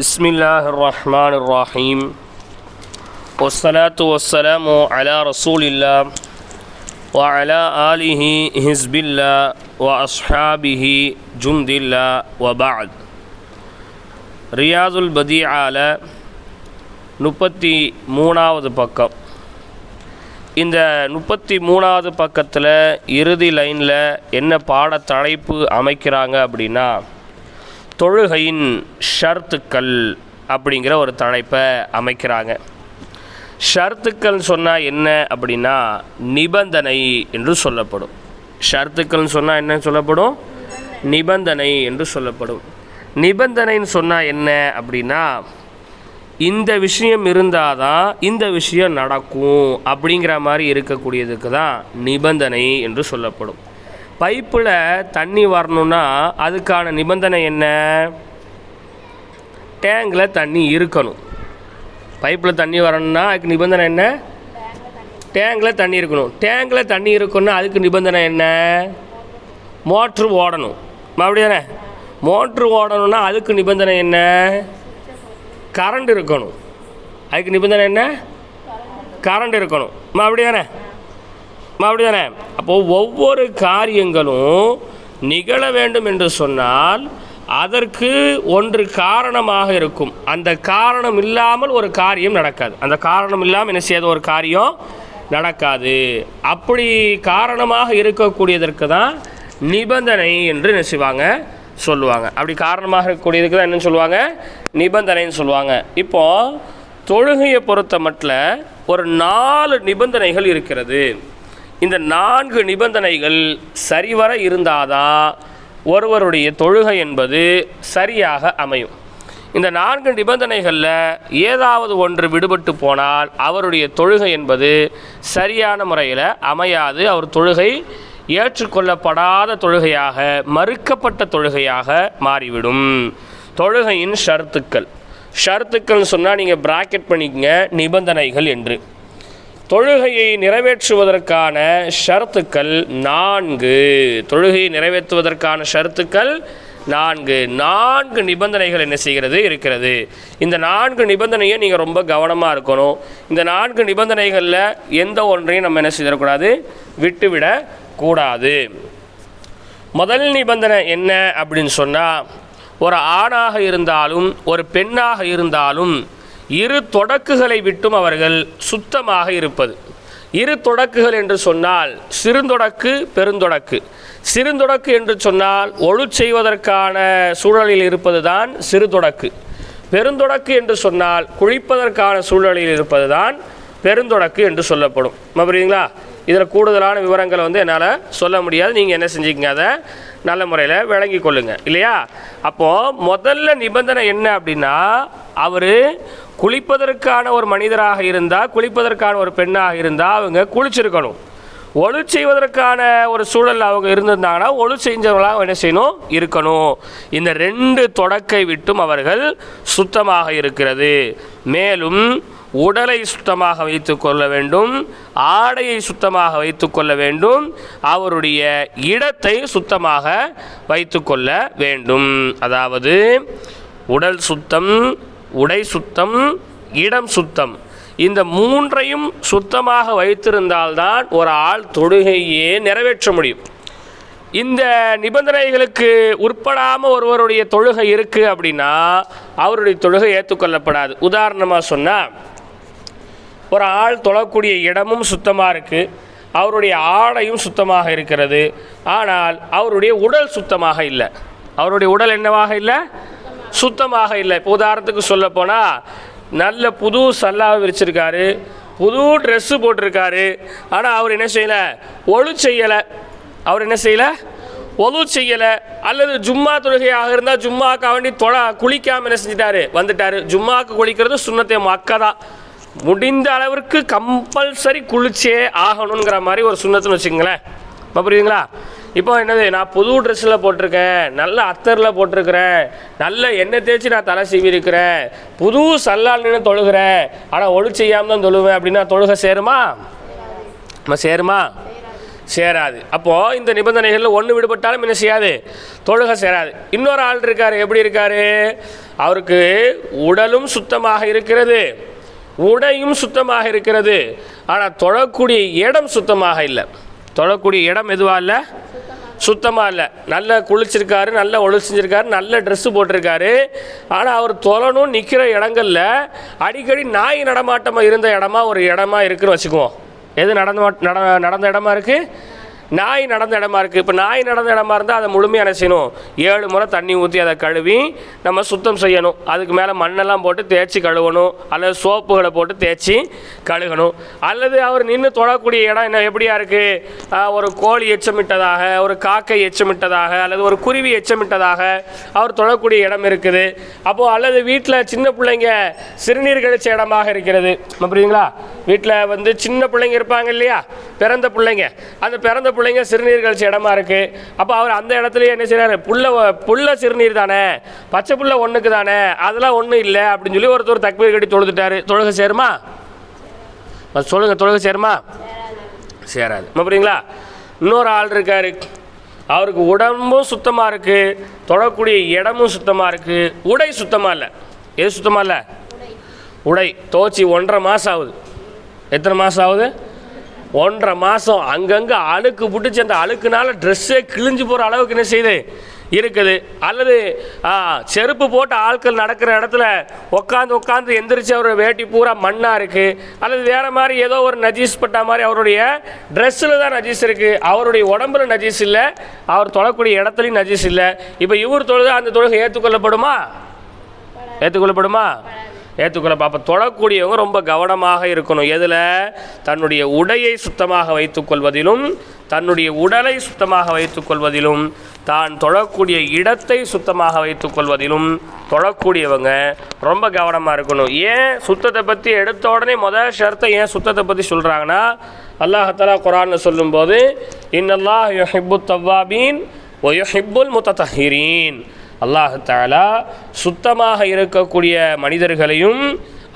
بسم الله الرحمن الرحيم والصلاة والسلام على رسول الله وعلى آله حزب الله وأصحابه جند الله وبعد. ரியாதுல் பதீஆல 33வது பக்கம். இந்த 33வது பக்கத்தில் இறுதி லைனில் என்ன பாடத்தலைப்பு அமைக்கிறாங்க அப்படின்னா, தொழுகையின் ஷர்த்துக்கள் அப்படிங்கிற ஒரு தலைப்பை அமைக்கிறாங்க. ஷர்த்துக்கள் சொன்னால் என்ன அப்படின்னா நிபந்தனை என்று சொல்லப்படும். ஷர்த்துக்கள்னு சொன்னால் என்ன சொல்லப்படும்? நிபந்தனை என்று சொல்லப்படும். நிபந்தனைன்னு சொன்னால் என்ன அப்படின்னா, இந்த விஷயம் இருந்தால் தான் இந்த விஷயம் நடக்கும் அப்படிங்கிற மாதிரி இருக்கக்கூடியதுக்கு தான் நிபந்தனை என்று சொல்லப்படும். பைப்பில் தண்ணி வரணுன்னா அதுக்கான நிபந்தனை என்ன? டேங்கில் தண்ணி இருக்கணும். பைப்பில் தண்ணி வரணும்னா அதுக்கு நிபந்தனை என்ன? டேங்கில் தண்ணி இருக்கணும். டேங்கில் தண்ணி இருக்கணும்னா அதுக்கு நிபந்தனை என்ன? மோட்ரு ஓடணும். அப்படிதானே? மோட்ரு ஓடணும்னா அதுக்கு நிபந்தனை என்ன? கரண்ட் இருக்கணும். அதுக்கு நிபந்தனை என்ன? கரண்ட் இருக்கணும். அப்படிதானே? அப்படிதானே? அப்போது ஒவ்வொரு காரியங்களும் நிகழ வேண்டும் என்று சொன்னால் அதற்கு ஒன்று காரணமாக இருக்கும். அந்த காரணம் இல்லாமல் ஒரு காரியம் நடக்காது. அந்த காரணம் இல்லாமல் என்ன செய்யாத ஒரு காரியம் நடக்காது. அப்படி காரணமாக இருக்கக்கூடியதற்கு தான் நிபந்தனை என்று என்ன செய்வாங்க? சொல்லுவாங்க. அப்படி காரணமாக இருக்கக்கூடியதுக்கு தான் என்னன்னு சொல்லுவாங்க? நிபந்தனைன்னு சொல்லுவாங்க. இப்போது தொழுகையை பொறுத்த மட்டும் ஒரு 4 நிபந்தனைகள் இருக்கிறது. இந்த 4 நிபந்தனைகள் சரிவர இருந்தாதான் ஒருவருடைய தொழுகை என்பது சரியாக அமையும். இந்த 4 நிபந்தனைகளில் ஏதாவது ஒன்று விடுபட்டு போனால் அவருடைய தொழுகை என்பது சரியான முறையில் அமையாது. அவர் தொழுகை ஏற்றுக்கொள்ளப்படாத தொழுகையாக, மறுக்கப்பட்ட தொழுகையாக மாறிவிடும். தொழுகையின் ஷர்த்துக்கள். ஷர்த்துக்கள்னு சொன்னால் நீங்கள் பிராக்கெட் பண்ணிக்கங்க, நிபந்தனைகள் என்று. தொழுகையை நிறைவேற்றுவதற்கான ஷர்த்துக்கள் 4. தொழுகையை நிறைவேற்றுவதற்கான ஷர்த்துக்கள் 4 நிபந்தனைகள் என்ன செய்கிறது? இருக்கிறது. இந்த 4 நிபந்தனையை நீங்கள் ரொம்ப கவனமாக இருக்கணும். இந்த 4 நிபந்தனைகளில் எந்த ஒன்றையும் நம்ம என்ன செய்யக்கூடாது? விட்டுவிடக்கூடாது. முதல் நிபந்தனை என்ன அப்படின்னு சொன்னால், ஒரு ஆணாக இருந்தாலும் ஒரு பெண்ணாக இருந்தாலும் இரு தொடக்குகளை விட்டும் அவர்கள் சுத்தமாக இருப்பது. இரு தொடக்குகள் என்று சொன்னால் சிறுந்தொடக்கு, பெருந்தொடக்கு. சிறுந்தொடக்கு என்று சொன்னால் ஒழு செய்வதற்கான சூழலில் இருப்பது தான் சிறுதொடக்கு. பெருந்தொடக்கு என்று சொன்னால் குளிப்பதற்கான சூழலில் இருப்பது தான் பெருந்தொடக்கு என்று சொல்லப்படும். புரியுதுங்களா? இதில் கூடுதலான விவரங்களை என்னால் சொல்ல முடியாது. நீங்கள் என்ன செஞ்சுக்கங்க, அதை நல்ல முறையில் விளங்கி கொள்ளுங்க, இல்லையா? அப்போது முதல்ல நிபந்தனை என்ன அப்படின்னா, அவர் குளிப்பதற்கான ஒரு மனிதராக இருந்தால், குளிப்பதற்கான ஒரு பெண்ணாக இருந்தால் அவங்க குளிச்சிருக்கணும். ஒழு செய்வதற்கான ஒரு சூழல் அவங்க இருந்திருந்தாங்கன்னா ஒழு செஞ்சவங்களாக என்ன செய்யணும்? இருக்கணும். இந்த 2 தொடக்கை விட்டும் அவர்கள் சுத்தமாக இருக்கிறது. மேலும் உடலை சுத்தமாக வைத்து கொள்ள வேண்டும், ஆடையை சுத்தமாக வைத்து கொள்ள வேண்டும், அவருடைய இடத்தை சுத்தமாக வைத்து கொள்ள வேண்டும். அதாவது உடல் சுத்தம், உடை சுத்தம், இடம் சுத்தம், இந்த 3ஐயும் சுத்தமாக வைத்திருந்தால்தான் ஒரு ஆள் தொழுகையே நிறைவேற்ற முடியும். இந்த நிபந்தனைகளுக்கு உட்படாமல் ஒருவருடைய தொழுகை இருக்குது அப்படின்னா அவருடைய தொழுகை ஏற்றுக்கொள்ளப்படாது. உதாரணமாக சொன்னால், ஒரு ஆள் தொழக்கூடிய இடமும் சுத்தமாக இருக்குது, அவருடைய ஆடையும் சுத்தமாக இருக்கிறது, ஆனால் அவருடைய உடல் சுத்தமாக இல்லை. அவருடைய உடல் என்னவாக இல்லை? சுத்தமாக இல்லை. இப்போ உதாரணத்துக்கு சொல்ல போனால், நல்ல புது சல்லாவை விரிச்சிருக்காரு, புது ட்ரெஸ்ஸு போட்டிருக்காரு, ஆனால் அவர் என்ன செய்யலை? ஒழு செய்யலை. அவர் என்ன செய்யலை? ஒழு செய்யலை. அல்லது ஜும்மா தொழுகையாக இருந்தால் ஜும்மாவுக்கு வேண்டி குளிக்காமல் என்ன செஞ்சிட்டாரு? வந்துட்டார். ஜும்மாவுக்கு குளிக்கிறது சுன்னத்தை மக்கா தான். முடிந்த அளவிற்கு கம்பல்சரி குளிச்சே ஆகணுங்கிற மாதிரி ஒரு சுன்னத்துன்னு வச்சுக்கங்களேன். புரியுதுங்களா? இப்போ என்னது, நான் புது ட்ரெஸ்ஸில் போட்டிருக்கேன், நல்ல அத்தரில் போட்டிருக்கிறேன், நல்ல எண்ணெய் தேய்ச்சி நான் தலை சீவி இருக்கிறேன், புது சல்லால் நின்று தொழுகிறேன், ஆனால் ஒழு செய்யாமல் தான் தொழுவேன் அப்படின்னா தொழுகை சேருமா? நம்ம சேருமா? சேராது. அப்போது இந்த நிபந்தனைகளில் ஒன்று விடுபட்டாலும் என்ன செய்யாது, தொழுகை சேராது. இன்னொரு ஆள் இருக்கார், எப்படி இருக்கார், அவருக்கு உடலும் சுத்தமாக இருக்கிறது, உடையும் சுத்தமாக இருக்கிறது, ஆனால் தொழக்கூடிய இடம் சுத்தமாக இல்லை. தொழக்கூடிய இடம் எதுவாக இல்லை, சுத்தமாக இல்லை. நல்லா குளிச்சிருக்காரு, நல்லா ஒழிச்சிருக்காரு, நல்ல ட்ரெஸ்ஸு போட்டிருக்காரு, ஆனால் அவர் தொழணும் நிற்கிற இடங்களில் அடிக்கடி நாய் நடமாட்டமாக இருந்த இடமா ஒரு இடமா இருக்குதுன்னு வச்சுக்குவோம். எது நடந்த இடமா இருக்குது, நாய் நடந்த இடமா இருக்குது. இப்போ நாய் நடந்த இடமா இருந்தால் அதை முழுமையாக செய்யணும், 7 முறை தண்ணி ஊற்றி அதை கழுவி நம்ம சுத்தம் செய்யணும். அதுக்கு மேலே மண்ணெல்லாம் போட்டு தேய்ச்சி கழுவணும், அல்லது சோப்புகளை போட்டு தேய்ச்சி கழுகணும். அல்லது அவர் நின்று தொழக்கூடிய இடம் என்ன எப்படியா இருக்குது, ஒரு கோழி எச்சமிட்டதாக, ஒரு காக்கை எச்சமிட்டதாக, அல்லது ஒரு குருவி எச்சமிட்டதாக அவர் தொழக்கூடிய இடம் இருக்குது. அப்போது அல்லது வீட்டில் சின்ன பிள்ளைங்க சிறுநீர் கழிச்ச இடமாக இருக்கிறது. புரியுதுங்களா, வீட்டில் சின்ன பிள்ளைங்க இருப்பாங்க இல்லையா, பிறந்த பிள்ளைங்க, அந்த பிறந்த பிள்ளைங்க சிறுநீர் கழிச்ச இடமா இருக்கு. அப்போ அவர் அந்த இடத்துலயே என்ன செய்யறாரு, புள்ள சிறுநீர் தானே, பச்சை புள்ள ஒண்ணுக்கு தானே, அதெல்லாம் ஒன்றும் இல்லை அப்படின்னு சொல்லி ஒருத்தர் தக்பீர் கட்டி தொழுதுட்டாரு. தொழுகை சேருமா, சொல்லுங்க, தொழுகை சேருமா, சேராது. புரியுங்களா. இன்னொரு ஆள் இருக்காரு, அவருக்கு உடம்பும் சுத்தமாக இருக்கு, தொழக்கூடிய இடமும் சுத்தமாக இருக்கு, உடை சுத்தமாக இல்லை. எது சுத்தமாக இல்லை, உடை துவச்சி 1.5 மாதம் ஆகுது. எத்தனை மாதம் ஆகுது, 1.5 மாதம். அங்கங்கே அழுக்கு பிடிச்சி அந்த அழுக்குனால ட்ரெஸ்ஸே கிழிஞ்சு போகிற அளவுக்கு என்ன செய்யுது இருக்குது. அல்லது செருப்பு போட்டு ஆட்கள் நடக்கிற இடத்துல உட்காந்து எந்திரிச்சு அவர் வேட்டி பூரா மண்ணாக இருக்குது. அல்லது வேறு மாதிரி ஏதோ ஒரு நஜீஸ் பட்ட மாதிரி அவருடைய ட்ரெஸ்ஸில் தான் நஜீஸ் இருக்குது, அவருடைய உடம்புல நஜீஸ் இல்லை, அவர் தொழக்கூடிய இடத்துலையும் நஜீஸ் இல்லை. இப்போ இவர் தொழுது அந்த தொழுகை ஏற்றுக்கொள்ளப்படுமா, ஏற்றுக்கொள்ளப்படுமா, ஏற்றுக்கொள்ள. அப்போ தொழக்கூடியவங்க ரொம்ப கவனமாக இருக்கணும். எதில், தன்னுடைய உடையை சுத்தமாக வைத்துக்கொள்வதிலும், தன்னுடைய உடலை சுத்தமாக வைத்துக்கொள்வதிலும், தான் தொழக்கூடிய இடத்தை சுத்தமாக வைத்துக்கொள்வதிலும் தொழக்கூடியவங்க ரொம்ப கவனமாக இருக்கணும். ஏன் சுத்தத்தை பற்றி எடுத்த உடனே முதல் ஷர்த்தை ஏன் சுத்தத்தை பற்றி சொல்கிறாங்கன்னா, அல்லாஹ் தஆலா குர்ஆனில் சொல்லும்போது இன்னல்லாஹ் யுஹிப்புத் தவ்வாபீன் வ யுஹிப்புல் முத்ததஹிரீன், அல்லாஹ் தஆலா சுத்தமாக இருக்கக்கூடிய மனிதர்களையும்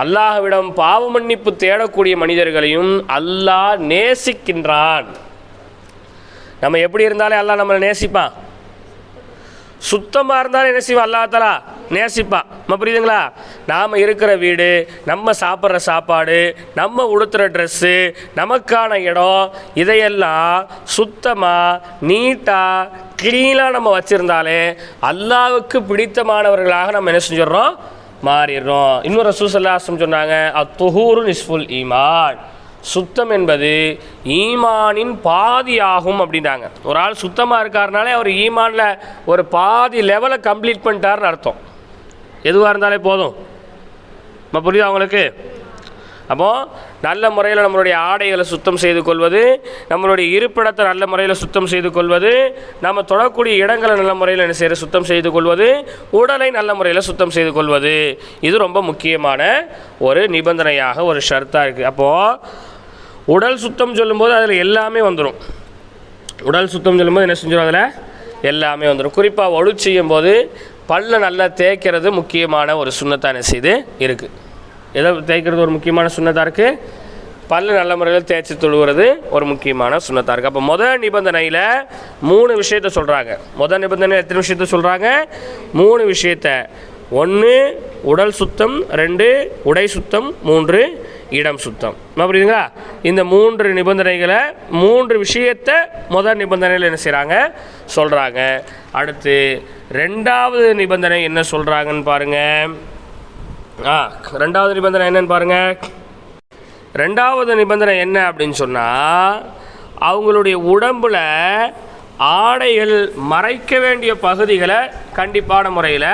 அல்லாஹ்விடம் பாவ மன்னிப்பு தேடக்கூடிய மனிதர்களையும் அல்லாஹ் நேசிக்கின்றான். நம்ம எப்படி இருந்தாலே அல்லாஹ் நம்மளை நேசிப்பான், சுத்தமாக இருந்தாலும் என்ன செய்வான், அல்லாஹ் தஆலா நேசிப்பான். புரியுதுங்களா. நாம் இருக்கிற வீடு, நம்ம சாப்பிட்ற சாப்பாடு, நம்ம உடுத்துகிற ட்ரெஸ்ஸு, நமக்கான இடம், இதையெல்லாம் சுத்தமாக நீட்டாக க்ளீனாக நம்ம வச்சுருந்தாலே அல்லாஹ்வுக்கு பிடித்தமானவர்களாக நம்ம என்ன செஞ்சிடறோம், மாறிடுறோம். இன்னொரு ரசூல் ஸல்லல்லாஹு அலைஹி வஸல்லம் சொன்னாங்க, அத்துஹூரு நிஸ்ஃபுல் ஈமான், சுத்தம் என்பது ஈமானின் பாதி ஆகும் அப்படின்னாங்க. ஒரு ஆள் சுத்தமாக இருக்காருனாலே அவர் ஈமானில் ஒரு பாதி லெவலை கம்ப்ளீட் பண்ணிட்டாருன்னு அர்த்தம். எதுவாக இருந்தாலே போதும். புரியுது அவங்களுக்கு. அப்போது நல்ல முறையில் நம்மளுடைய ஆடைகளை சுத்தம் செய்து கொள்வது, நம்மளுடைய இருப்பிடத்தை நல்ல முறையில் சுத்தம் செய்து கொள்வது, நம்ம தொழக்கூடிய இடங்களை நல்ல முறையில் என்ன செய்கிற சுத்தம் செய்து கொள்வது, உடலை நல்ல முறையில் சுத்தம் செய்து கொள்வது, இது ரொம்ப முக்கியமான ஒரு நிபந்தனையாக ஒரு ஷர்த்தாக இருக்குது. அப்போது உடல் சுத்தம் சொல்லும்போது அதில் எல்லாமே வந்துடும். உடல் சுத்தம் சொல்லும்போது என்ன செஞ்சிடும், அதில் எல்லாமே வந்துடும். குறிப்பாக ஒழு செய்யும் போது பல்ல நல்லா தேய்க்கிறது முக்கியமான ஒரு சுன்னத்தாக என்ன செய்து இருக்குது. எதை தேய்க்கிறது ஒரு முக்கியமான சுன்னத்தாக இருக்குது, பல்லு நல்ல முறையில் தேய்ச்சி தொழுகிறது ஒரு முக்கியமான சுன்னத்தாக இருக்குது. அப்போ முதல் நிபந்தனையில் 3 விஷயத்தை சொல்கிறாங்க. முதல் நிபந்தனையில் எத்தனை விஷயத்த சொல்கிறாங்க, 3 விஷயத்தை. 1 உடல் சுத்தம், 2 உடை சுத்தம், 3 இடம் சுத்தம். புரியுதுங்களா. இந்த 3 நிபந்தனைகளை 3 விஷயத்தை முதல் நிபந்தனையில் என்ன செய்கிறாங்க, சொல்கிறாங்க. அடுத்து 2வது நிபந்தனை என்ன சொல்கிறாங்கன்னு பாருங்கள். 2வது நிபந்தனை என்னன்னு பாருங்கள். 2வது நிபந்தனை என்ன அப்படின்னு சொன்னால், அவங்களுடைய உடம்பில் ஆடைகள் மறைக்க வேண்டிய பகுதிகளை கண்டிப்பான முறையில்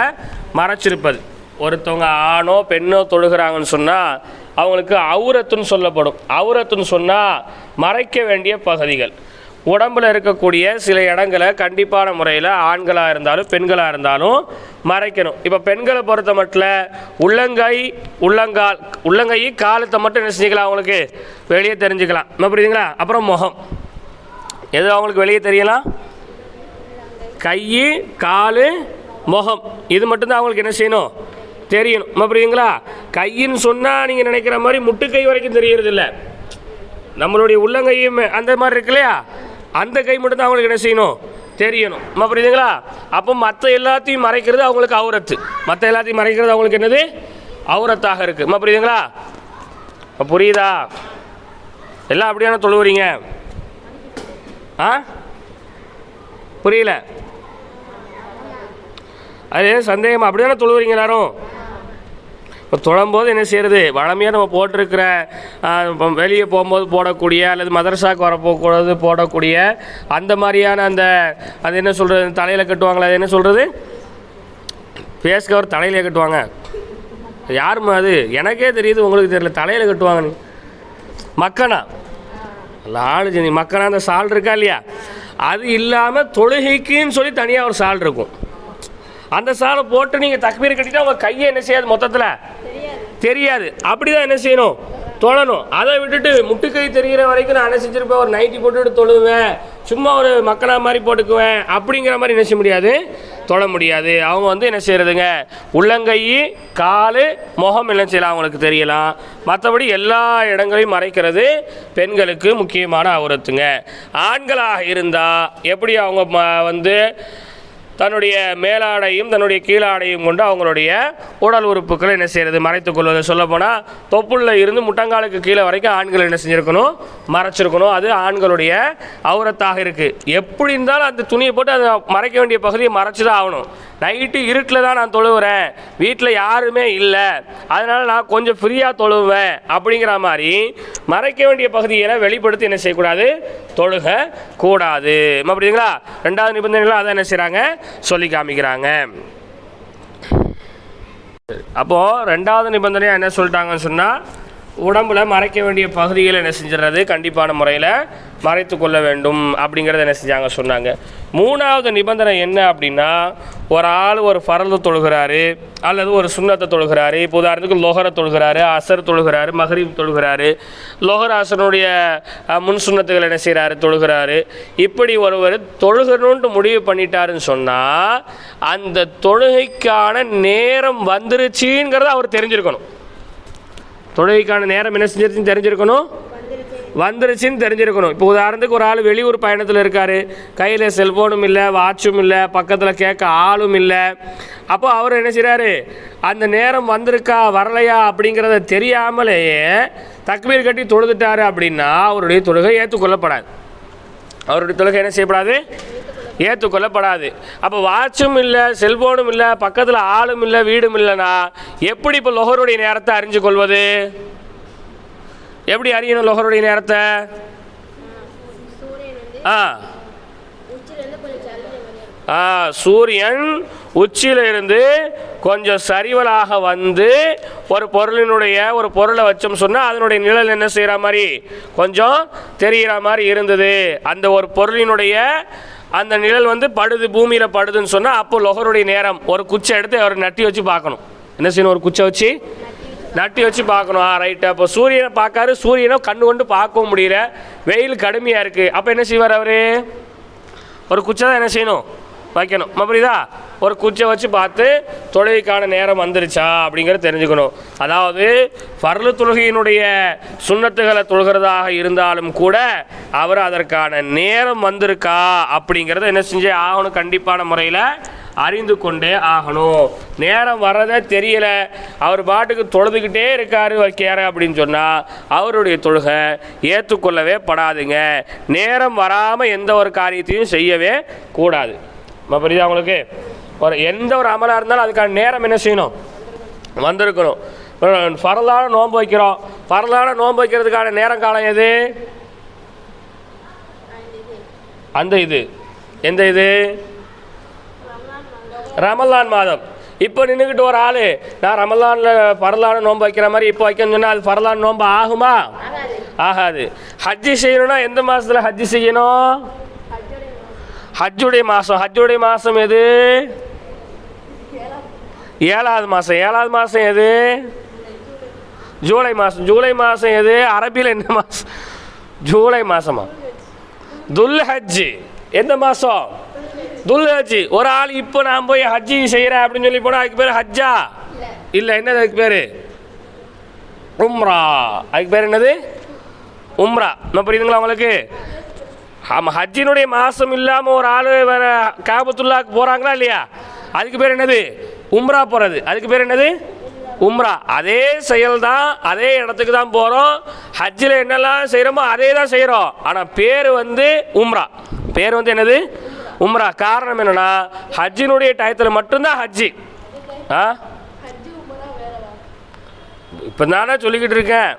மறைச்சிருப்பது. ஒருத்தவங்க ஆணோ பெண்ணோ தொழுகிறாங்கன்னு சொன்னால் அவங்களுக்கு அவுரத்துன்னு சொல்லப்படும். அவுரத்துன்னு சொன்னால் மறைக்க வேண்டிய பகுதிகள். உடம்பில் இருக்கக்கூடிய சில இடங்களை கண்டிப்பான முறையில் ஆண்களாக இருந்தாலும் பெண்களாக இருந்தாலும் மறைக்கணும். இப்போ பெண்களை பொறுத்த மட்டும் உள்ளங்கை காலத்தை மட்டும் என்ன செஞ்சுக்கலாம், அவங்களுக்கு வெளியே தெரிஞ்சுக்கலாம். புரியுதுங்களா. அப்புறம் முகம், எது அவங்களுக்கு வெளியே தெரியலாம், கை, கால், முகம், இது மட்டும்தான் அவங்களுக்கு என்ன செய்யணும், தெரியணும். புரியுதுங்களா. கையின்னு சொன்னால் நீங்கள் நினைக்கிற மாதிரி முட்டுக்கை வரைக்கும் தெரியறது இல்லை. நம்மளுடைய உள்ளங்கையும் அந்த மாதிரி இருக்கு இல்லையா, அந்த கை மட்டும்தான் அவங்களுக்கு என்ன செய்யணும், தெரியணும். புரியுதுங்களா? அப்போ மற்ற எல்லாத்தையும் மறைக்கிறது அவங்களுக்கு அவுரத்து, மற்ற எல்லாத்தையும் மறைக்கிறது அவங்களுக்கு என்னது, அவுரத்தாக இருக்குது. புரியுதுங்களா? புரியுதா? எல்லாம் அப்படியான தொழுவுறீங்க? புரியல? அது சந்தேகம், அப்படிதானே தொழுவுறீங்க எல்லாரும்? இப்போ தொழும்போது என்ன செய்கிறது, வழமையாக நம்ம போட்டிருக்கிற வெளியே போகும்போது போடக்கூடிய அல்லது மதரசாவுக்கு வரப்போக்கூடாது போடக்கூடிய அந்த மாதிரியான அது என்ன சொல்கிறது, தலையில் கட்டுவாங்களா, அது என்ன சொல்கிறது, ஃபேஸ் கவர் தலையிலே கட்டுவாங்க. யாருமா அது? எனக்கே தெரியுது, உங்களுக்கு தெரியல. தலையில் கட்டுவாங்க. நீ மக்கனா ஆளு நீ மக்கனா, அந்த சால் இருக்கா இல்லையா, அது இல்லாமல் தொழுகைக்குன்னு சொல்லி தனியாக ஒரு சால் இருக்கும். அந்த சாலை போட்டு நீங்கள் தக்பீர் கட்டிட்டா உங்கள் கையை என்ன செய்யாது, மொத்தத்தில் தெரியாது. அப்படி தான் என்ன செய்யணும், தொழணும். அதை விட்டுட்டு முட்டுக்கை தெரிகிற வரைக்கும் நான் என்ன செஞ்சுருப்பேன், ஒரு நைட்டி போட்டுட்டு தொழுவேன், சும்மா ஒரு மக்கனா மாதிரி போட்டுக்குவேன் அப்படிங்கிற மாதிரி என்ன செய்ய முடியாது, தொழ முடியாது. அவங்க என்ன செய்கிறதுங்க, உள்ளங்கை, கால், முகம் என்ன செய்யலாம் அவங்களுக்கு தெரியலாம். மற்றபடி எல்லா இடங்களையும் மறைக்கிறது பெண்களுக்கு முக்கியமான அவுரத்துங்க. ஆண்களாக இருந்தால் எப்படி அவங்க தன்னுடைய மேலாடையும் தன்னுடைய கீழாடையும் கொண்டு அவங்களுடைய உடல் உறுப்புகளை என்ன செய்கிறது, மறைத்துக் கொள்வது. சொல்லப்போனால் தொப்புள்ள இருந்து முட்டங்காலுக்கு கீழே வரைக்கும் ஆண்கள் என்ன செஞ்சுருக்கணும், மறைச்சிருக்கணும். அது ஆண்களுடைய அவுரத்தாக இருக்குது. எப்படி இருந்தாலும் அந்த துணியை போட்டு அதை மறைக்க வேண்டிய பகுதியை மறைச்சி தான் ஆகணும். நைட்டு இருட்டில் தான் நான் தொழுவுறேன், வீட்டில் யாருமே இல்லை, அதனால் நான் கொஞ்சம் ஃப்ரீயாக தொழுவேன் அப்படிங்கிற மாதிரி மறைக்க வேண்டிய பகுதியை வெளிப்படுத்தி என்ன செய்யக்கூடாது, தொழுக கூடாது. அப்படிங்களா? ரெண்டாவது நிபந்தனைகள் அதான் என்ன செய்கிறாங்க, சொல்லி காமிக்கிறாங்க. அப்போது ரெண்டாவது நிபந்தனையாக என்ன சொல்லிட்டாங்கன்னு சொன்னால், உடம்புல மறைக்க வேண்டிய பகுதிகளை என்ன செஞ்சிடறது, கண்டிப்பான முறையில் மறைத்து கொள்ள வேண்டும் அப்படிங்கிறத என்ன செஞ்சாங்க சொன்னாங்க. மூணாவது நிபந்தனை என்ன அப்படின்னா, ஒரு ஆள் ஒரு ஃபரது தொழுகிறாரு அல்லது ஒரு சுன்னத்தை தொழுகிறாரு. இப்போ உதாரணத்துக்கு லொஹரை தொழுகிறாரு, அசர் தொழுகிறாரு, மஹ்ரிப் தொழுகிறாரு, லொஹர் அசனுடைய முன் சுன்னத்துகள் என்ன செய்கிறாரு, தொழுகிறாரு. இப்படி ஒருவர் தொழுகணுன்ட்டு முடிவு பண்ணிட்டாருன்னு சொன்னால் அந்த தொழுகைக்கான நேரம் வந்துருச்சுங்கிறத அவர் தெரிஞ்சிருக்கணும். தொழுகைக்கான நேரம் என்ன செஞ்சிருச்சுன்னு தெரிஞ்சிருக்கணும், வந்துருச்சுன்னு தெரிஞ்சிருக்கணும். இப்போ உதாரணத்துக்கு ஒரு ஆள் வெளியூர் பயணத்தில் இருக்கார், கையில் செல்ஃபோனும் இல்லை, வாட்சும் இல்லை, பக்கத்தில் கேட்க ஆளும் இல்லை. அப்போ அவர் என்ன செய்கிறாரு, அந்த நேரம் வந்திருக்கா வரலையா அப்படிங்கிறத தெரியாமலேயே தக்பீர் கட்டி தொழுதுட்டாரு அப்படின்னா அவருடைய தொழுகை ஏற்றுக்கொள்ளப்படாது. அவருடைய தொழுகை என்ன செய்யப்படாது, ஏற்றுக்கொள்ளப்படாது. அப்போ வாட்சும் இல்லை, செல்ஃபோனும் இல்லை, பக்கத்தில் ஆளும் இல்லை, வீடும் இல்லைன்னா எப்படி இப்போ லொஹருடைய நேரத்தை அறிஞ்சு கொள்வது? எப்படி அறியணும் லொஹருடைய நேரத்தை? சூரியன் உச்சியிலிருந்து கொஞ்சம் சரிவலாக வந்து ஒரு பொருளை வச்சோம் சொன்னால் அதனுடைய நிழல் என்ன செய்கிற மாதிரி கொஞ்சம் தெரிகிற மாதிரி இருந்தது. அந்த ஒரு பொருளினுடைய அந்த நிழல் படுது, பூமியில் படுதுன்னு சொன்னால் அப்போ லொஹருடைய நேரம். ஒரு குச்சை எடுத்து அவர் நட்டி வச்சு பார்க்கணும். என்ன செய்யணும், ஒரு குச்சை வச்சு நட்டி வச்சு பார்க்கணும். ரைட்டு. அப்போ சூரியனை பார்க்காரு, சூரியனை கண்ணு கொண்டு பார்க்கவும் முடியல, வெயில் கடுமையாக இருக்குது. அப்போ என்ன செய்வார் அவர், ஒரு குச்சை தான் என்ன செய்யணும், வைக்கணும். புரியுதா? ஒரு குச்சை வச்சு பார்த்து தொழுகைக்கான நேரம் வந்துருச்சா அப்படிங்கிறத தெரிஞ்சுக்கணும். அதாவது ஃபர்லு தொழுகையினுடைய சுன்னத்துகளை தொழுகிறதாக இருந்தாலும் கூட அவர் அதற்கான நேரம் வந்திருக்கா அப்படிங்கிறத என்ன செஞ்சே ஆகணும், கண்டிப்பான முறையில் அறிந்து கொண்டே ஆகணும். நேரம் வர்றதே தெரியல, அவர் பாட்டுக்கு தொழுதுகிட்டே இருக்காரு வைக்காரு அப்படின்னு சொன்னால் அவருடைய தொழுகை ஏற்றுக்கொள்ளவே படாதுங்க. நேரம் வராமல் எந்த ஒரு காரியத்தையும் செய்யவே கூடாது. புரியுதா உங்களுக்கு? எந்த ஒரு அமலாக இருந்தாலும் அதுக்கான நேரம் என்ன செய்யணும், வந்திருக்கணும். ஃபரலான நோன்பு வைக்கிறோம், ஃபரலான நோன்பு வைக்கிறதுக்கான நேரம் காலம் எது? எந்த இது? ரமலான் மாதம். இப்போ நின்றுக்கிட்டு ஒரு ஆள் நான் ரமலானில் ஃபரலான நோன்பு வைக்கிற மாதிரி இப்போ வைக்கணும்னு சொன்னால் அது ஃபரலான நோன்பு ஆகுமா? ஆகாது. ஹஜ்ஜி செய்யணும்னா எந்த மாதத்தில் ஹஜ்ஜி செய்யணும்? ஹஜ்ஜுடைய மாதம். ஹஜ்ஜுடைய மாதம் எது? 7வது மாதம். 7வது மாதம் எது? ஜூலை மாதம். ஜூலை மாதம் எது? அரபியில் என்ன மாதம்? ஜூலை மாதமா? துல் ஹஜ்ஜி. எந்த மாதம்? துல் ஹஜ்ஜி. ஒரு ஆள் இப்போ நான் போய் ஹஜ்ஜி செய்கிறேன் அப்படின்னு சொல்லி போனால் அதுக்கு பேர் ஹஜ்ஜா இல்லை, என்னது அதுக்கு பேர்? உம்ரா. அதுக்கு பேர் என்னது? உம்ரா. என்ன புரியுதுங்களா உங்களுக்கு? ஆமாம், ஹஜ்ஜினுடைய மாதம் இல்லாமல் ஒரு ஆள் வேறு காபத்துல்லாக்கு போகிறாங்களா இல்லையா, அதுக்கு பேர் என்னது? உம்ரா போகிறது. அதுக்கு பேர் என்னது? உம்ரா. அதே செயல் தான், அதே இடத்துக்கு தான் போகிறோம். ஹஜ்ஜில் என்னெல்லாம் செய்கிறோமோ அதே தான் செய்கிறோம். ஆனால் பேர் வந்து உம்ரா. பேர் வந்து என்னது? உம்ரா. காரணம் என்னென்னா ஹஜ்ஜினுடைய டயத்தில் மட்டும்தான் ஹஜ்ஜி. இப்போ தானே சொல்லிக்கிட்டு இருக்கேன்,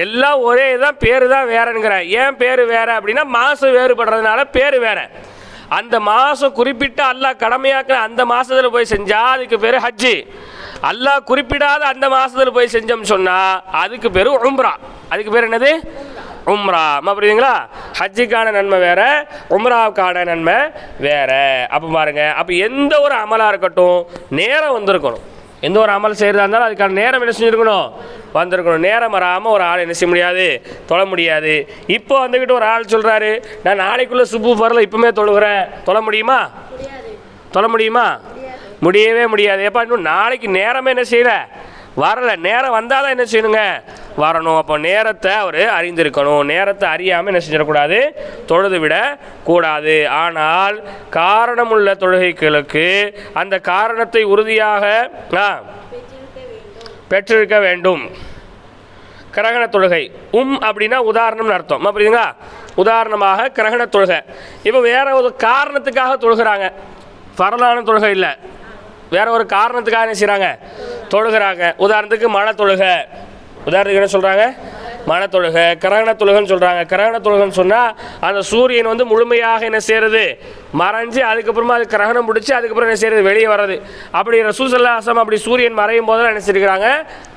எல்லாம் ஒரே தான், பேர் தான் வேறேங்கிறேன். ஏன் பேர் வேறு அப்படின்னா மாதம் வேறுபடுறதுனால பேர் வேறு. அந்த மாதம் குறிப்பிட்ட அல்லாஹ் கடமையாக்கிற அந்த மாதத்தில் போய் செஞ்சால் அதுக்கு பேர் ஹஜ்ஜி. அல்லாஹ் குறிப்பிடாத அந்த மாதத்தில் போய் செஞ்சோம்னு சொன்னால் அதுக்கு பேர் உம்ரா. அதுக்கு பேர் என்னது? உம்ரா. புரியுதுங்களா? ஹஜ்ஜுக்கான நன்மை வேறு, உம்ராவுக்கான நன்மை வேறு. அப்போ பாருங்கள், அப்போ எந்த ஒரு அமலாக இருக்கட்டும் நேரம் வந்திருக்கணும். எந்த ஒரு அமல் செய்கிறதா இருந்தாலும் அதுக்கான நேரம் என்ன செஞ்சுருக்கணும்? வந்திருக்கணும். நேரம் வராமல் ஒரு ஆள் என்ன செய்ய முடியாது? தொழ முடியாது. இப்போ வந்துக்கிட்டு ஒரு ஆள் சொல்கிறாரு, நான் நாளைக்குள்ளே சுப்பு ஃபர்ல இப்போமே தொழுகிறேன், தொழ முடியுமா? தொழ முடியுமா? முடியவே முடியாது. எப்போ இன்னும் நாளைக்கு நேரமே என்ன செய்யலை, வரலை. நேரம் வந்தால் தான் என்ன செய்யணுங்க? வரணும். அப்போ நேரத்தை அவர் அறிந்திருக்கணும். நேரத்தை அறியாமல் என்ன செஞ்சிடக்கூடாது? தொழுது விட கூடாது. ஆனால் காரணமுள்ள தொழுகைகளுக்கு அந்த காரணத்தை உறுதியாக பெற்றிருக்க வேண்டும். கிரகண தொழுகை அப்படின்னா உதாரணம்னு அர்த்தம். புரியுதுங்களா? உதாரணமாக கிரகண தொழுகை. இப்போ வேற ஒரு காரணத்துக்காக தொழுகிறாங்க, பரலான தொழுகை இல்லை, வேற ஒரு காரணத்துக்காக என்ன செய்கிறாங்க? தொழுகிறாங்க. உதாரணத்துக்கு மழை தொழுகை. உதாரணத்துக்கு என்ன சொல்கிறாங்க? மழை தொழுகை. கிரகண தொழுகைன்னு சொல்கிறாங்க. கிரகண தொழுகைன்னு சொன்னால் அந்த சூரியன் வந்து முழுமையாக என்ன செய்கிறது? மறைஞ்சு அதுக்கப்புறமா அது கிரகணம் பிடிச்சி அதுக்கப்புறம் என்ன செய்கிறது? வெளியே வர்றது. அப்படி ரசூல் ஸல்லல்லாஹு அலைஹி வஸல்லம் அப்படி சூரியன் மறையும் போதெல்லாம் என்ன செய்கிறாங்க?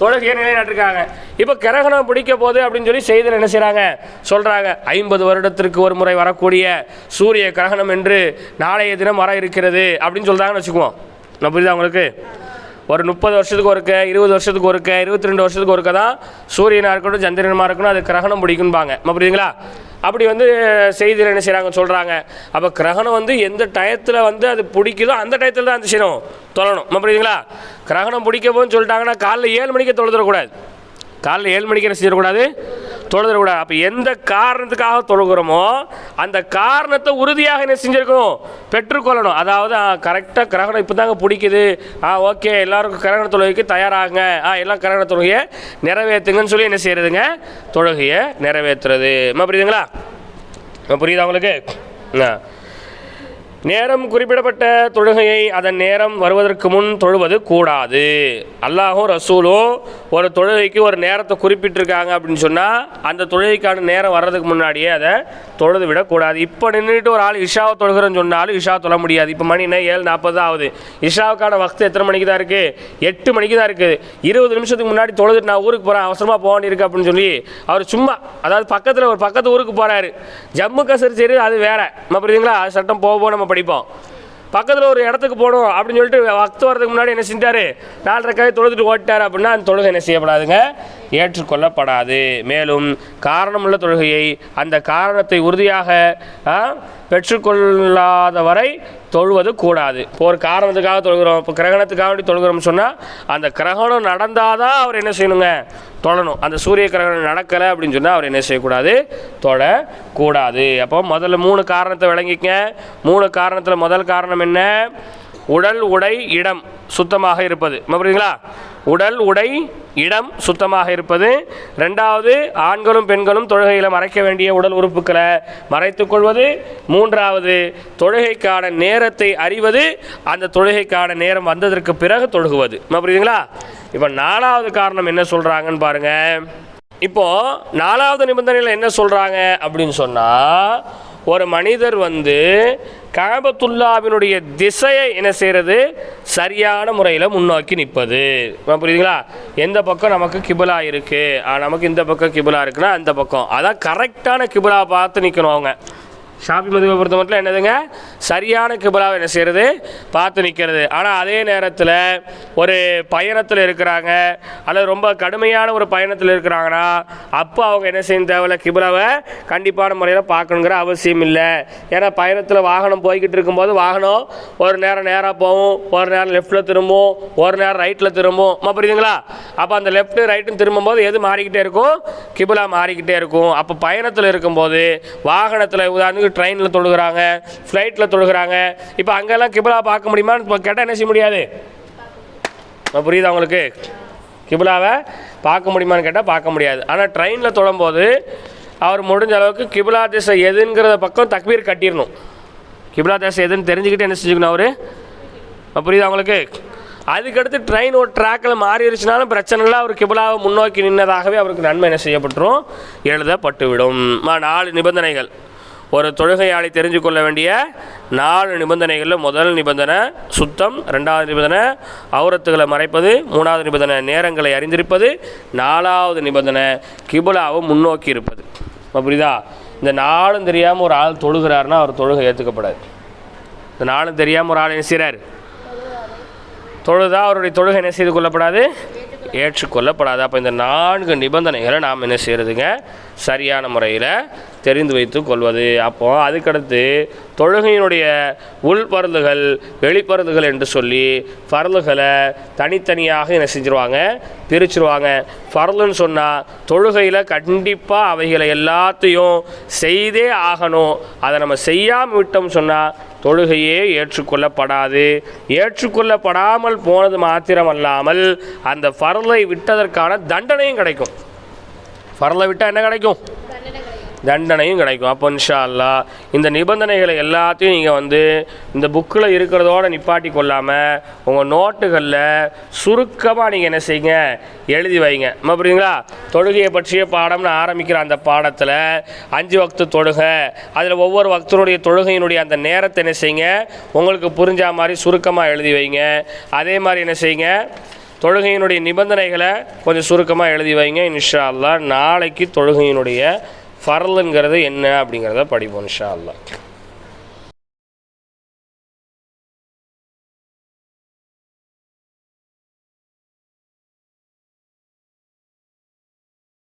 தொழுகையை நிலைநாட்டிருக்காங்க. இப்போ கிரகணம் பிடிக்க போது அப்படின்னு சொல்லி செய்தியில் என்ன செய்கிறாங்க? சொல்கிறாங்க, 50 வருடத்திற்கு ஒரு முறை வரக்கூடிய சூரிய கிரகணம் என்று நாளைய தினம் வர இருக்கிறது அப்படின்னு சொல்கிறாங்கன்னு வச்சுக்குவோம். நான் புரியுதா உங்களுக்கு? ஒரு 30 வருஷத்துக்கு ஒருக்க, 20 வருஷத்துக்கு ஒருக்க, 22 வருஷத்துக்கு ஒருக்க தான் சூரியனாக இருக்கட்டும் சந்திரனமாக இருக்கணும் அது கிரகணம் பிடிக்கும்பாங்க. புரியுதுங்களா? அப்படி வந்து செய்தியில் என்ன செய்கிறாங்க? சொல்கிறாங்க. அப்போ கிரகணம் வந்து எந்த டயத்தில் வந்து அது பிடிக்குதோ அந்த டயத்தில் தான் அந்த செய்யணும், தொழணும். புரியுதுங்களா? கிரகணம் பிடிக்க போன்னு சொல்லிட்டாங்கன்னா காலைல 7 மணிக்கு தொழுதுடக்கூடாது. காலைல 7 மணிக்கு என்ன செஞ்சிடக்கூடாது? தொழுதுடக்கூடாது. அப்போ எந்த காரணத்துக்காக தொழுகிறோமோ அந்த காரணத்தை உறுதியாக என்ன செஞ்சுருக்கணும்? பெற்றுக்கொள்ளணும். அதாவது கரெக்டாக கிரகணம் இப்போ தாங்க பிடிக்குது, ஓகே எல்லாருக்கும் கிரகண தொழுகைக்கு தயாராகுங்க, எல்லாம் கிரகண தொழுகையை நிறைவேற்றுங்கன்னு சொல்லி என்ன செய்யறதுங்க? தொழுகையை நிறைவேற்றுறது. புரியுதுங்களா? புரியுதா உங்களுக்கு? நேரம் குறிப்பிடப்பட்ட தொழுகையை அதன் நேரம் வருவதற்கு முன் தொழுவது கூடாது. அல்லாஹும் ரசூலும் ஒரு தொழுகைக்கு ஒரு நேரத்தை குறிப்பிட்டிருக்காங்க அப்படின்னு சொன்னால் அந்த தொழுகைக்கான நேரம் வர்றதுக்கு முன்னாடியே அதை தொழுது விடக்கூடாது. இப்போ நின்றுட்டு ஒரு ஆள் இஷாவை தொழுகிறேன்னு சொன்னாலும் இஷா தொழ முடியாது. இப்போ மணி என்ன 7:40 ஆகுது. இஷாவுக்கான வக்து எத்தனை மணிக்கு தான் இருக்குது? 8 மணிக்கு தான் இருக்குது. 20 நிமிஷத்துக்கு முன்னாடி தொழுதுட்டு நான் ஊருக்கு போகிறேன், அவசரமாக போக வேண்டியிருக்கு அப்படின்னு சொல்லி அவர் சும்மா, அதாவது பக்கத்தில் ஒரு பக்கத்து ஊருக்கு போகிறாரு. ஜம்மு காஷ்மீர் சரி அது வேற. புரியுதுங்களா? அது சட்டம் போக நம்ம படிப்போம். பக்கத்தில் ஒரு இடத்துக்கு போகணும் அப்படின்னு சொல்லிட்டு வக்து வரதுக்கு முன்னாடி என்ன செஞ்சார்? 4 ரக்காத் தொழுதுட்டு ஓட்டார் அப்படின்னா அந்த தொழுகை என்ன செய்யப்படாதுங்க? ஏற்றுக்கொள்ளப்படாது. மேலும் காரணமுள்ள தொழுகையை அந்த காரணத்தை உறுதியாக பெற்றுக்கொள்ளாத வரை தொழுவது கூடாது. இப்போ ஒரு காரணத்துக்காக தொழுகிறோம், இப்போ கிரகணத்துக்காக வேண்டி தொழுகிறோம்னு சொன்னால் அந்த கிரகணம் நடந்தால் தான் அவர் என்ன செய்யணுங்க? தொழணும். அந்த சூரிய கிரகணம் நடக்கலை அப்படின்னு சொன்னால் அவர் என்ன செய்யக்கூடாது? தொழக்கூடாது. அப்போ முதல்ல 3 காரணத்தை விளங்கிக்க. 3 காரணத்தில் முதல் காரணம் என்ன? உடல், உடை, இடம் சுத்தமாக இருப்பது. புரியுதுங்களா? உடல், உடை, இடம் சுத்தமாக இருப்பது. 2வது, ஆண்களும் பெண்களும் தொழுகையில் மறைக்க வேண்டிய உடல் உறுப்புகளை மறைத்துக் கொள்வது. 3வது, தொழுகைக்கான நேரத்தை அறிவது, அந்த தொழுகைக்கான நேரம் வந்ததற்கு பிறகு தொழுகுவது. புரியுதுங்களா? இப்போ 4வது காரணம் என்ன சொல்கிறாங்கன்னு பாருங்கள். இப்போது 4வது நிபந்தனையில் என்ன சொல்கிறாங்க அப்படின்னு சொன்னால், ஒரு மனிதர் வந்து கஅபத்துல்லாஹ்வினுடைய திசையை என்ன செய்கிறது? சரியான முறையில் முன்னோக்கி நிற்பது. புரியுதுங்களா? எந்த பக்கம் நமக்கு கிபிலா இருக்குது, நமக்கு இந்த பக்கம் கிபிலா இருக்குன்னா அந்த பக்கம், அதான் கரெக்டான கிபிலா பார்த்து நிற்கணும். அவங்க ஷாஃபி மதுஹபை பொறுத்த மட்டும் என்னதுங்க, சரியான கிபிலாவை என்ன செய்கிறது, பார்த்து நிற்கிறது. ஆனால் அதே நேரத்தில் ஒரு பயணத்தில் இருக்கிறாங்க அல்லது ரொம்ப கடுமையான ஒரு பயணத்தில் இருக்கிறாங்கன்னா அப்போ அவங்க என்ன செய்ய தேவையில்ல, கிபிலாவை கண்டிப்பான முறையில் பார்க்கணுங்கிற அவசியம் இல்லை. ஏன்னா பயணத்தில் வாகனம் போய்கிட்டு இருக்கும்போது வாகனம் ஒரு நேரம் நேராக போகும், ஒரு நேரம் லெஃப்ட்டில் திரும்பும், ஒரு நேரம் ரைட்டில் திரும்பும். புரியுதுங்களா? அப்போ அந்த லெஃப்ட் ரைட்டுன்னு திரும்பும்போது எது மாறிக்கிட்டே இருக்கும், கிபிலா மாறிக்கிட்டே இருக்கும். அப்போ பயணத்தில் இருக்கும்போது வாகனத்தில் உதாரணத்துக்கு ட்ரெயினில் தொழுகிறாங்க, ஃப்ளைட்டில் தொழுகிறாங்க, இப்போ அங்கெல்லாம் கிபிலா பார்க்க முடியுமான்னு கேட்டால் என்ன செய்ய முடியாது. புரியுதா உங்களுக்கு? கிபிலாவை பார்க்க முடியுமான்னு கேட்டால் பார்க்க முடியாது. ஆனால் ட்ரெயினில் தொழும்போது அவர் முடிஞ்ச அளவுக்கு கிபிலா திசை எதுங்கிறத பக்கம் தக்பீர் கட்டிடணும். கிபிலா திசை எதுன்னு தெரிஞ்சுக்கிட்டு என்ன செஞ்சுக்கணும் அவர். புரியுதா உங்களுக்கு? அதுக்கடுத்து ட்ரெயின் ஒரு ட்ராக்கில் மாறிடுச்சுனாலும் பிரச்சனை இல்லை, அவர் கிபிலாவை முன்னோக்கி நின்னதாகவே அவருக்கு நன்மை என்ன செய்யப்பட்டுரும், எழுதப்பட்டுவிடும். 4 நிபந்தனைகள் ஒரு தொழுகையாளி தெரிஞ்சு கொள்ள வேண்டிய 4 நிபந்தனைகளில் முதல் நிபந்தனை சுத்தம், 2வது நிபந்தனை அவுரத்துகளை மறைப்பது, 3வது நிபந்தனை நேரங்களை அறிந்திருப்பது, 4வது நிபந்தனை கிபிலாவை முன்னோக்கி இருப்பது. புரியுதா? இந்த 4 தெரியாமல் ஒரு ஆள் தொழுகிறாருன்னா அவர் தொழுகை ஏற்றுக்கப்படாது. இந்த 4 தெரியாமல் ஒரு ஆள் என்ன செய்கிறார், தொழுதா அவருடைய தொழுகை என்ன செய்து கொள்ளப்படாது, ஏற்றுக்கொள்ளப்படாது. அப்போ இந்த 4 நிபந்தனைகளை நாம் என்ன செய்கிறதுங்க, சரியான முறையில் தெரிந்து வைத்து கொள்வது. அப்போது அதுக்கடுத்து தொழுகையினுடைய உள்பருந்துகள் வெளிப்பருந்துகள் என்று சொல்லி ஃபர்லுகளை தனித்தனியாக என்ன செஞ்சுருவாங்க, பிரிச்சுருவாங்க. ஃபர்லுன்னு சொன்னால் தொழுகையில் கண்டிப்பாக அவைகளை எல்லாத்தையும் செய்தே ஆகணும். அதை நம்ம செய்யாமல் விட்டோம் சொன்னால் தொழுகையே ஏற்றுக்கொள்ளப்படாது. ஏற்றுக்கொள்ளப்படாமல் போனது மாத்திரமல்லாமல் அந்த ஃபர்லை விட்டதற்கான தண்டனையும் கிடைக்கும். ஃபர்லை விட்டால் என்ன கிடைக்கும், தண்டனையும் கிடைக்கும். அப்போ இன்ஷா அல்லாஹ் இந்த நிபந்தனைகளை எல்லாத்தையும் நீங்கள் இந்த புக்கில் இருக்கிறதோடு நிப்பாட்டி கொள்ளாமல் உங்கள் நோட்டுகளில் சுருக்கமாக நீங்கள் என்ன செய்யுங்க, எழுதி வைங்க. புரியுங்களா? தொழுகையை பற்றிய பாடம்னு ஆரம்பிக்கிற அந்த பாடத்தில் 5 வக்து தொழுகை, அதில் ஒவ்வொரு வக்தனுடைய தொழுகையினுடைய அந்த நேரத்தை என்ன செய்யுங்க, உங்களுக்கு புரிஞ்ச மாதிரி சுருக்கமாக எழுதி வைங்க. அதே மாதிரி என்ன செய்யுங்க, தொழுகையினுடைய நிபந்தனைகளை கொஞ்சம் சுருக்கமாக எழுதி வைங்க. இன்ஷா அல்லாஹ் நாளைக்கு தொழுகையினுடைய ஃபர்லுங்கிறது என்ன அப்படிங்கிறத படிப்போம் இன்ஷா அல்லாஹ்.